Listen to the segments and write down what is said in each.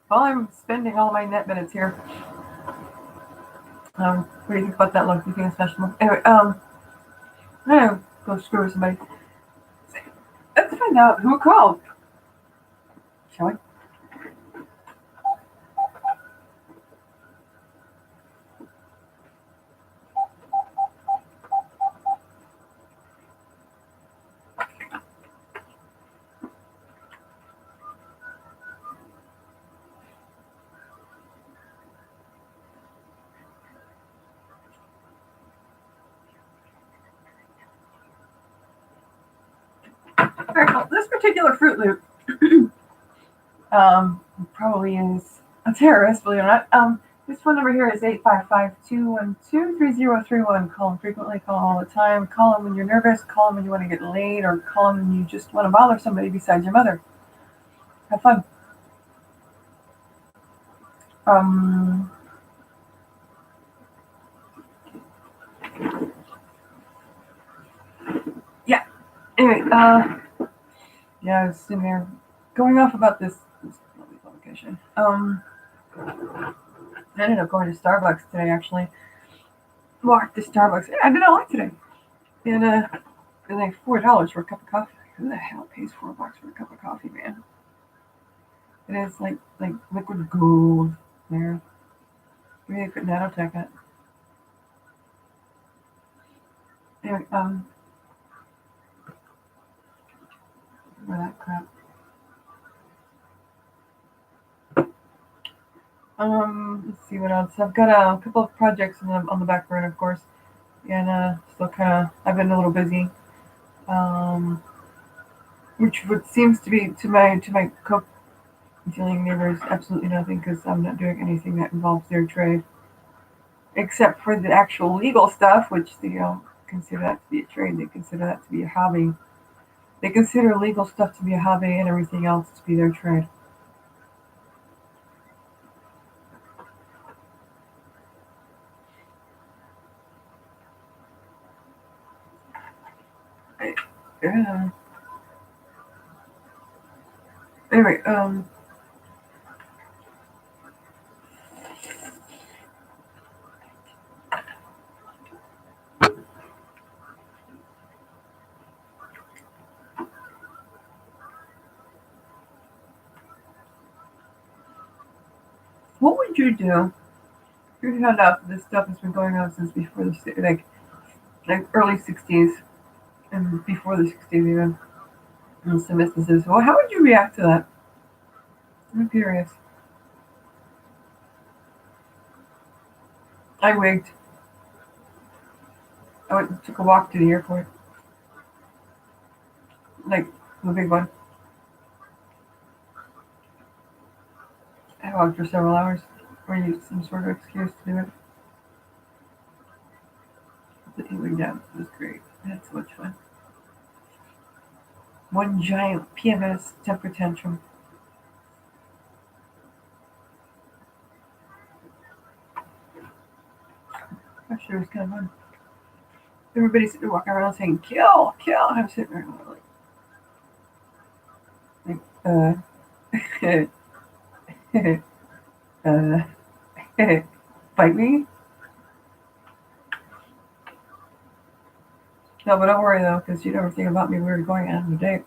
While I'm spending all my net minutes here, what do you think about that look? Do you think it's fashionable? Anyway, I'm gonna go screw with somebody. Let's find out who called, shall we? Alright, well, this particular Fruit Loop probably is a terrorist, believe it or not. This phone number here is 855-212-3031. Call them frequently, call them all the time. Call them when you're nervous, call them when you want to get laid, or call them when you just want to bother somebody besides your mother. Have fun. Um, yeah. Anyway, yeah, I was sitting there going off about this lovely publication. I ended up going to Starbucks today, actually. Walked to Starbucks. I did a lot today. And, it was like $4 for a cup of coffee. Who the hell pays $4 for a cup of coffee, man? It is like liquid gold there. Maybe they put nanotech in it. Anyway, where that crap. Let's see what else. I've got a couple of projects on the back burner, of course, and still kind of. I've been a little busy, um, which would seems to be to my cook dealing neighbors absolutely nothing because I'm not doing anything that involves their trade, except for the actual legal stuff, which they don't consider that to be a trade. They consider that to be a hobby. They consider legal stuff to be a hobby and everything else to be their trade. Yeah. Anyway, what would you do if you found out that this stuff has been going on since before like early '60s and before the '60s even in some instances? Well, how would you react to that? I'm curious. I wigged. I went and took a walk to the airport, like the big one. I walked for several hours, or used some sort of excuse to do it. But he wigged out. It was great. I had so much fun. One giant PMS temper tantrum. Actually, it was kind of fun. Everybody's sitting there walking around saying "kill, kill." I'm sitting there like, uh, bite me? No, but don't worry though, because you know everything about me. We were going out on a date.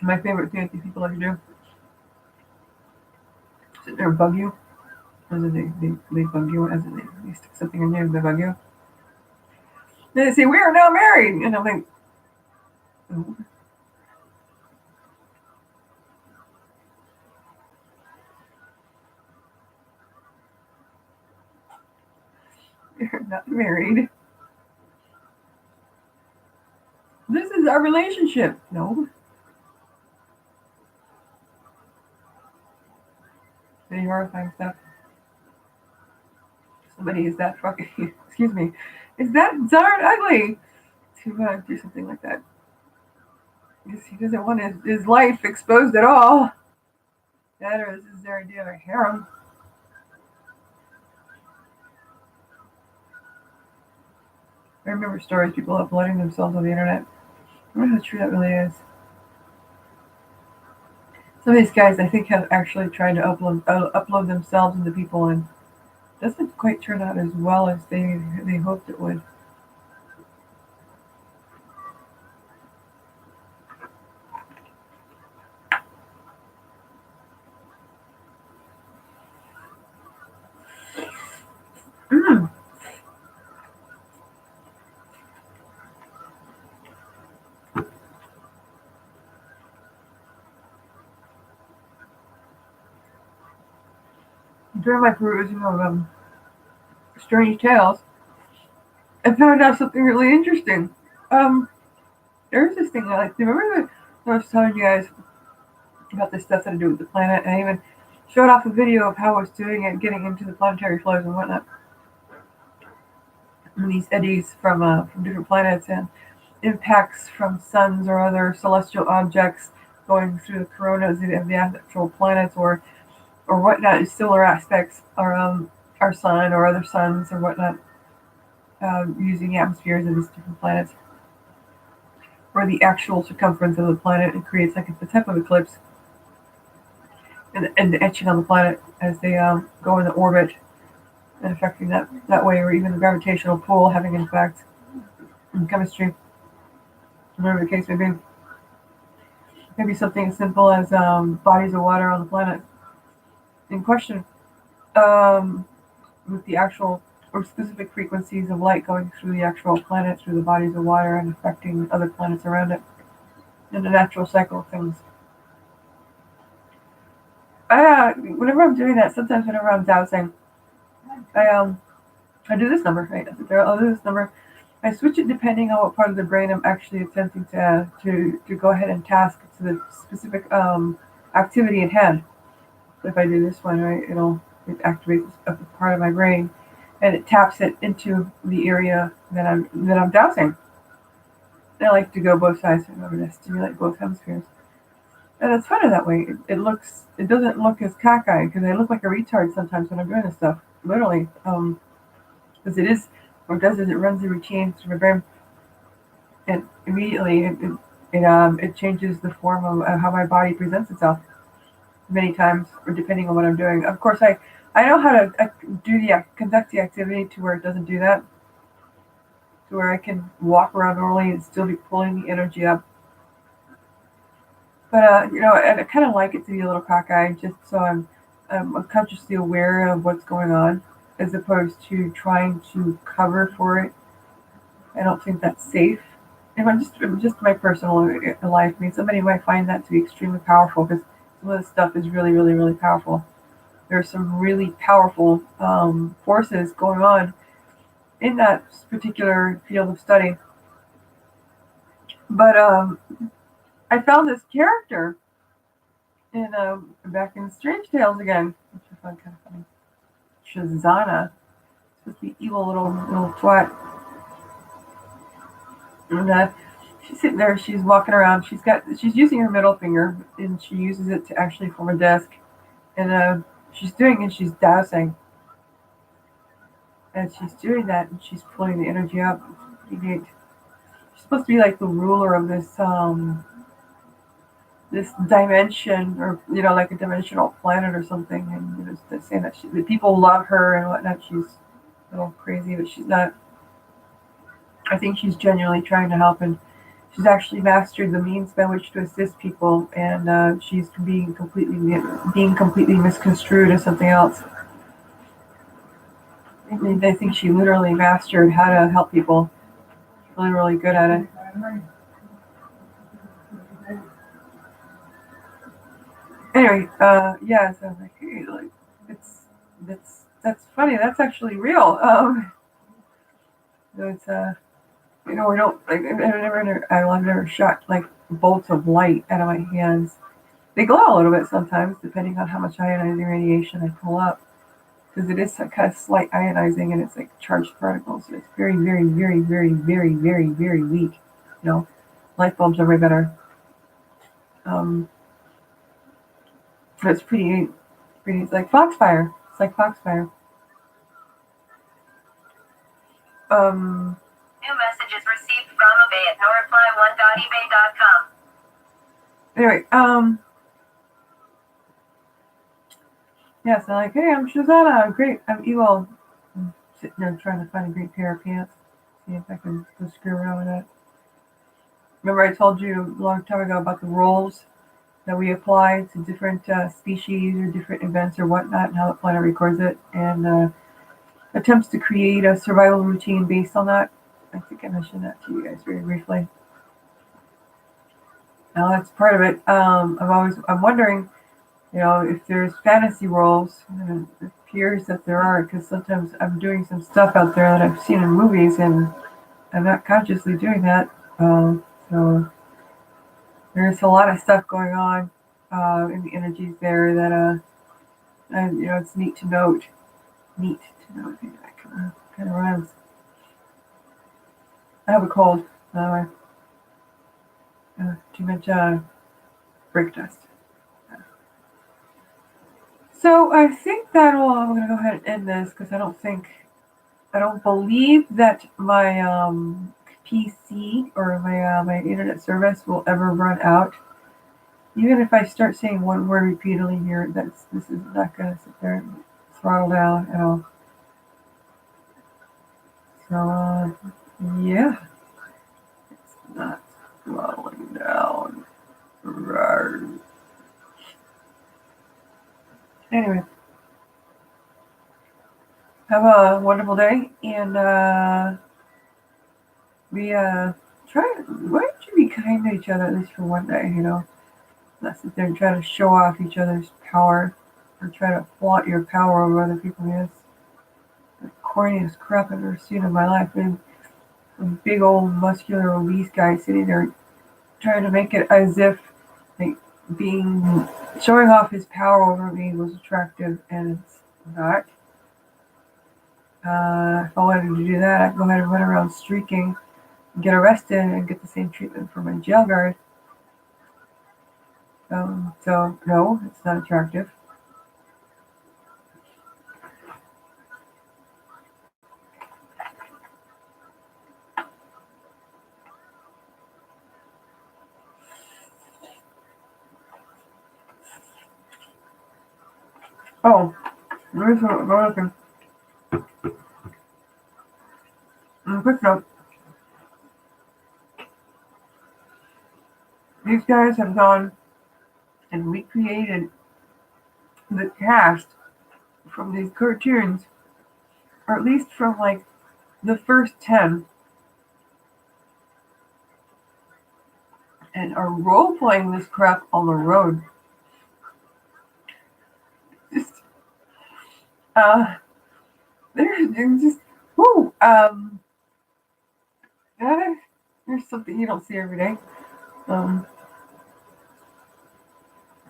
My favorite thing that these people like to do: sit there and bug you. As in they bug you, as in they stick something in you and they bug you. Then they say, "We are now married," and I'm like, "Oh, we're not married. This is our relationship." No, pretty horrifying stuff. Somebody is that fucking excuse me, is that darn ugly to do something like that. Because he doesn't want his life exposed at all. That or this is their idea of a harem. I remember stories people uploading themselves on the internet. I wonder how true that really is. Some of these guys, I think, have actually tried to upload themselves into people, and it doesn't quite turn out as well as they hoped it would. Mm. During my perusing of Strange Tales, I found out something really interesting. Um, there's this thing I like. Remember that I was telling you guys about this stuff that I do with the planet, and I even showed off a video of how I was doing it, getting into the planetary flows and whatnot, and these eddies from different planets and impacts from suns or other celestial objects going through the coronas of the actual planets or whatnot, similar aspects our sun or other suns or whatnot, using atmospheres of these different planets or the actual circumference of the planet. It creates like a type of eclipse and the etching on the planet as they go into orbit and affecting that way, or even the gravitational pull having an effect in chemistry, whatever the case may be. Maybe something as simple as bodies of water on the planet in question, um, with the actual or specific frequencies of light going through the actual planet, through the bodies of water, and affecting other planets around it, and the natural cycle of things. Whenever I'm doing that, sometimes whenever I'm dowsing, I I do this number, right? I'll do this number. I switch it depending on what part of the brain I'm actually attempting to go ahead and task to the specific activity at hand. So if I do this one, right, it activates a part of my brain, and it taps it into the area that I'm dowsing. And I like to go both sides in order to stimulate both hemispheres. And it's funny that way. It doesn't look as cockeyed because I look like a retard sometimes when I'm doing this stuff. Literally, because it is, what it does is it runs the routine through my brain, and immediately it changes the form of how my body presents itself many times, or depending on what I'm doing. Of course, I know how to conduct the activity to where it doesn't do that, to where I can walk around normally and still be pulling the energy up. But and I kind of like it to be a little cockeyed, just so I'm consciously aware of what's going on, as opposed to trying to cover for it. I don't think that's safe. And just my personal life. I mean, somebody might find that to be extremely powerful because some of this stuff is really, really, really powerful. There's some really powerful forces going on in that particular field of study. But I found this character in back in Strange Tales again, which I found kind of funny. Shazana, supposed to be evil little twat, and she's sitting there. She's walking around. She's using her middle finger, and she uses it to actually form a desk. And she's dowsing, and she's doing that, and she's pulling the energy up. Pretty neat. She's supposed to be like the ruler of this dimension, or like a dimensional planet or something. And they're saying that the people love her and whatnot. She's a little crazy, but she's not. I think she's genuinely trying to help, and she's actually mastered the means by which to assist people, and she's being completely misconstrued as something else. I think she literally mastered how to help people. Really, really good at it. Anyway, yeah, so I was like, hey, like, that's funny. That's actually real. It's we don't like. I've never shot like bolts of light out of my hands. They glow a little bit sometimes, depending on how much ionizing radiation I pull up, because it is kind of slight ionizing, and it's like charged particles. So it's very, very, very, very, very, very, very weak. Light bulbs are way better. But it's pretty neat. It's like Foxfire. It's like Foxfire. Um, messages received from eBay at noreply1.ebay.com. Anyway, yeah, so like, hey, I'm Shazana. Great, I'm Ewell. I'm sitting there trying to find a great pair of pants. See if I can go screw around with that. Remember I told you a long time ago about the roles that we apply to different species or different events or whatnot, and how the planet records it, and attempts to create a survival routine based on that. I think I mentioned that to you guys very briefly. Now that's part of it. I'm wondering, if there's fantasy roles, and it appears that there are, because sometimes I'm doing some stuff out there that I've seen in movies, and I'm not consciously doing that. So there's a lot of stuff going on in the energies there that, and it's neat to note. Neat to note. That kind of rhymes. I have a cold. Too much brake dust. So I think I'm going to go ahead and end this because I don't believe that my PC or my internet service will ever run out. Even if I start saying one word repeatedly here, this is not going to sit there and throttle down at all. So yeah, it's not throttling down. Anyway, have a wonderful day, and why don't you be kind to each other at least for one day, not sit there and try to show off each other's power or try to flaunt your power over other people. Yes, the corniest crap I've ever seen in my life. And a big old muscular obese guy sitting there trying to make it as if like showing off his power over me was attractive, and it's not. If I wanted to do that, I'd go ahead and run around streaking, get arrested, and get the same treatment for my jail guard. So no, it's not attractive. Oh, there's another thing. Quick note. These guys have gone and recreated the cast from these cartoons, or at least from like the first 10, and are role playing this crap on the road. Just, they're just, whoo, there's something you don't see every day.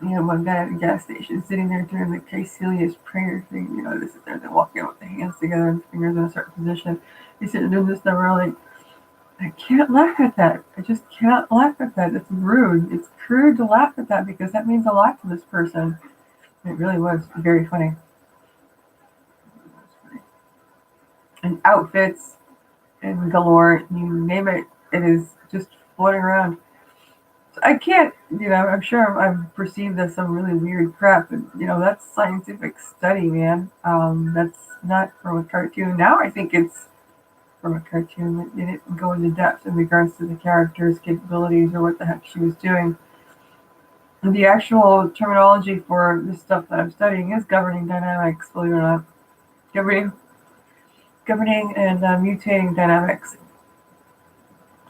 One guy at a gas station sitting there doing the Caecilius prayer thing, they sit there, they're walking out with their hands together and fingers in a certain position. They sit and do this stuff, and like, I can't laugh at that. I just can't laugh at that. It's rude. It's crude to laugh at that because that means a lot to this person. It really was very funny. And outfits and galore, you name it, it is just floating around. So I can't, I'm sure I've perceived as some really weird crap, but that's scientific study, man. That's not from a cartoon. Now I think it's from a cartoon that didn't go into depth in regards to the character's capabilities or what the heck she was doing. And the actual terminology for the stuff that I'm studying is governing dynamics, believe it or not. Governing and mutating dynamics.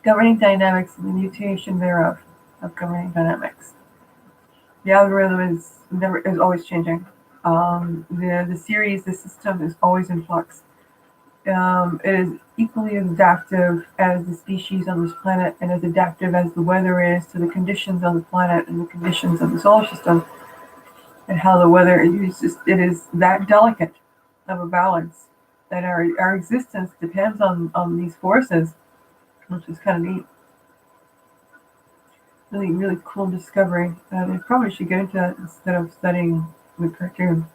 Governing dynamics and the mutation thereof of governing dynamics. The algorithm is always changing. The series, the system is always in flux. It is equally as adaptive as the species on this planet, and as adaptive as the weather is to the conditions on the planet and the conditions of the solar system, and how the weather is it is that delicate of a balance that our existence depends on these forces, which is kind of neat. Really, really cool discovery. I probably should get into that instead of studying the cartoon.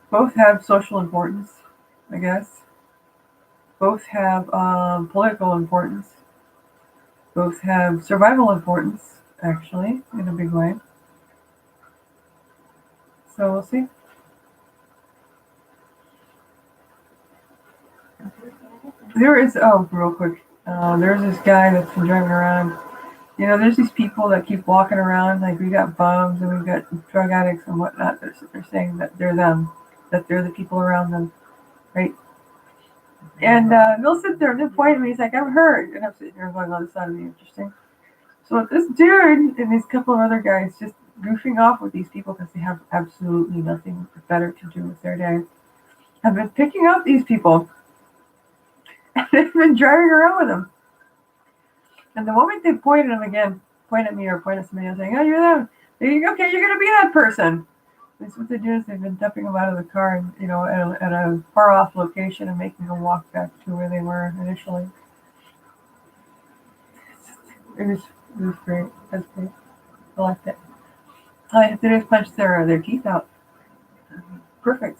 Both have social importance, I guess. Both have political importance. Both have survival importance, actually, in a big way. So we'll see. There is, oh, real quick. There's this guy that's been driving around. You know, there's these people that keep walking around, like we got bums and we got drug addicts and whatnot. They're saying that they're them, that they're the people around them, right? And they'll sit there and they'll point at me. He's like, I'm hurt. And I'm sitting here going, oh, this ought to be interesting. So this dude and these couple of other guys just goofing off with these people because they have absolutely nothing better to do with their day. Have been picking up these people and they've been driving around with them. And the moment they point at them again, point at me or point at somebody else saying, oh, you're them. Okay, you're going to be that person. That's what they do is they've been dumping them out of the car and, you know, at a far off location and making them walk back to where they were initially. It was great. That's great. I liked it. All I have to do is punch their teeth out. Perfect.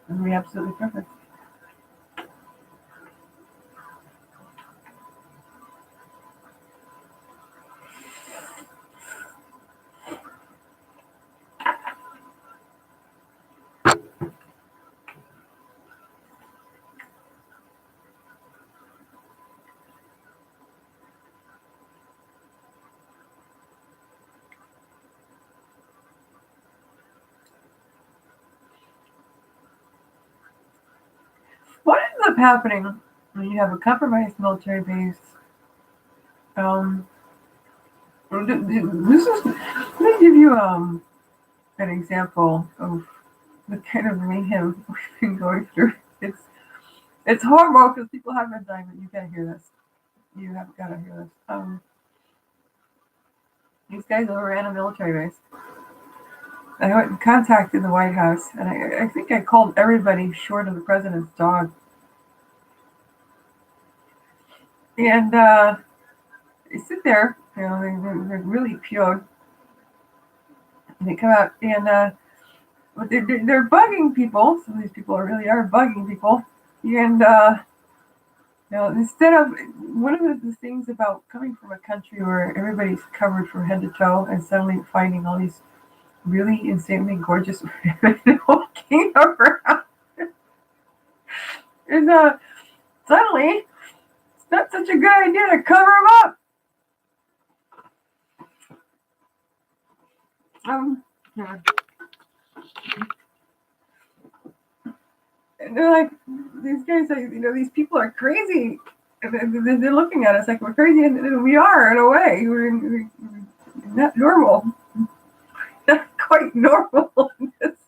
It would be absolutely perfect. What ends up happening when you have a compromised military base? This is. Let me give you an example of the kind of mayhem we've been going through. It's horrible because people have been dying, but you gotta hear this. You have got to hear this. These guys overran a military base. I went and contacted the White House, and I think I called everybody short of the president's dog. And they sit there, you know, they're really PO'd. And they come out, and but they're bugging people. Some of these people really are bugging people. And you know, instead of one of the things about coming from a country where everybody's covered from head to toe, and suddenly finding all these really insanely gorgeous women walking around is suddenly it's not such a good idea to cover them up. Yeah. And they're like, these guys, like, you know, these people are crazy. And they're looking at us like we're crazy, and we are in a way. We're not normal, not quite normal. It's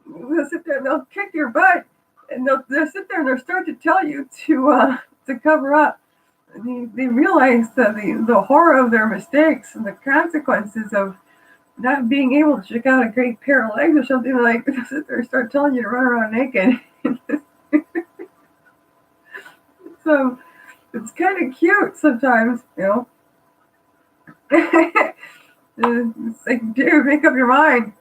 they'll sit there and they'll kick your butt, and they'll sit there and they'll start to tell you to cover up. They realize the horror of their mistakes and the consequences of not being able to check out a great pair of legs or something. Like they'll sit there and start telling you to run around naked. So it's kind of cute sometimes, you know. It's like, dude, make up your mind.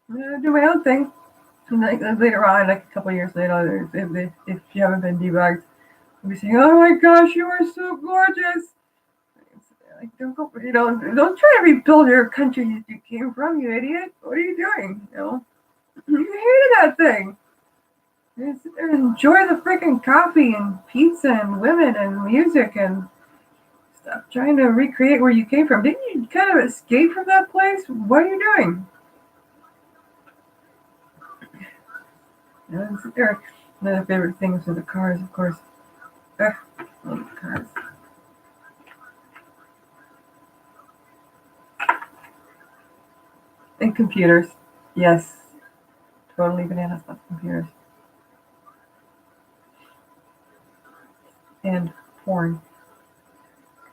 I'm gonna do my own thing. And like later on, like a couple of years later, if you haven't been debugged, they'll be saying, "Oh my gosh, you are so gorgeous." Like, don't go, you know, don't try to rebuild your country you came from, you idiot. What are you doing? You know, you hated that thing. You sit there and enjoy the freaking coffee and pizza and women and music and stop trying to recreate where you came from. Didn't you kind of escape from that place? What are you doing? And sit there. One of the favorite things are the cars, of course. Ugh, I love the cars. And computers. Yes. Totally bananas about computers. And porn.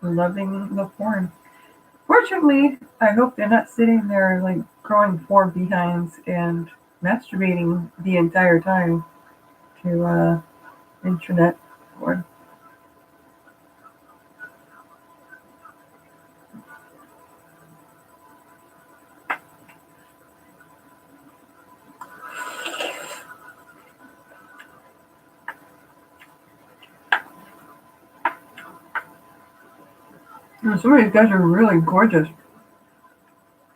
Loving the porn. Fortunately, I hope they're not sitting there like growing four behinds and masturbating the entire time to internet porn. And some of these guys are really gorgeous.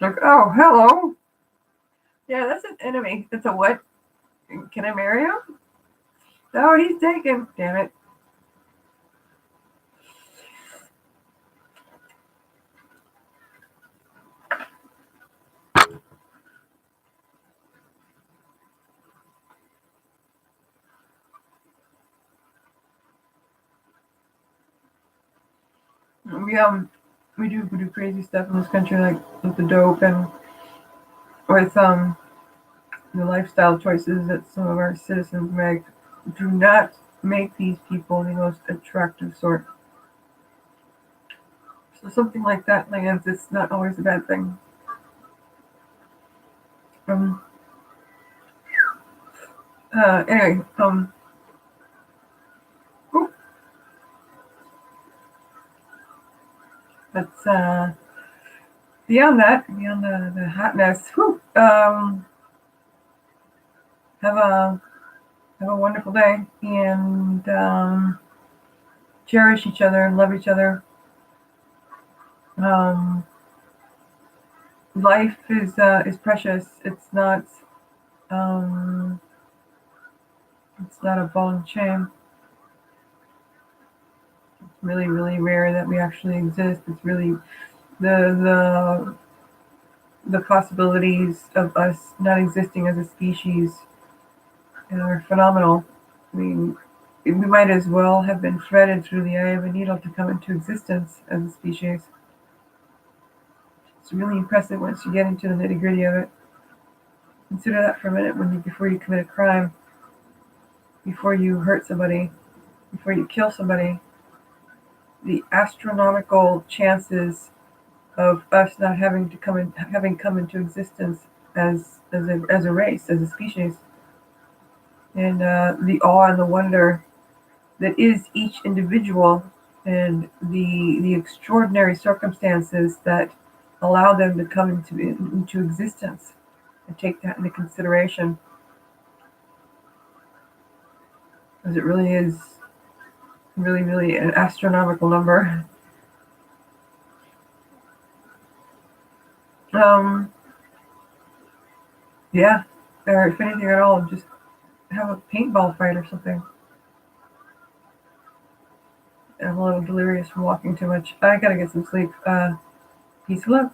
Like, oh, hello. Yeah, that's an enemy. That's a what? Can I marry him? Oh, he's taken. Damn it. We we do crazy stuff in this country, like with the dope and with the lifestyle choices that some of our citizens make. Do not make these people the most attractive sort. So something like that lands. It's not always a bad thing. Um. Anyway. Whew, but beyond that, beyond the hotness. Whew, have a wonderful day and cherish each other and love each other. Um, Life is precious. Um, it's not a ball and chain. It's really really rare that we actually exist. It's really the the possibilities of us not existing as a species are phenomenal. I mean, we might as well have been threaded through the eye of a needle to come into existence as a species. It's really impressive once you get into the nitty gritty of it. Consider that for a minute before you commit a crime, before you hurt somebody, before you kill somebody. The astronomical chances of us not having come into existence as a race, as a species, and the awe and the wonder that is each individual, and the extraordinary circumstances that allow them to come into existence, and take that into consideration, because it really is really really an astronomical number. Um, yeah, or if anything at all, just have a paintball fight or something. I'm a little delirious from walking too much. I gotta get some sleep. Peace and love.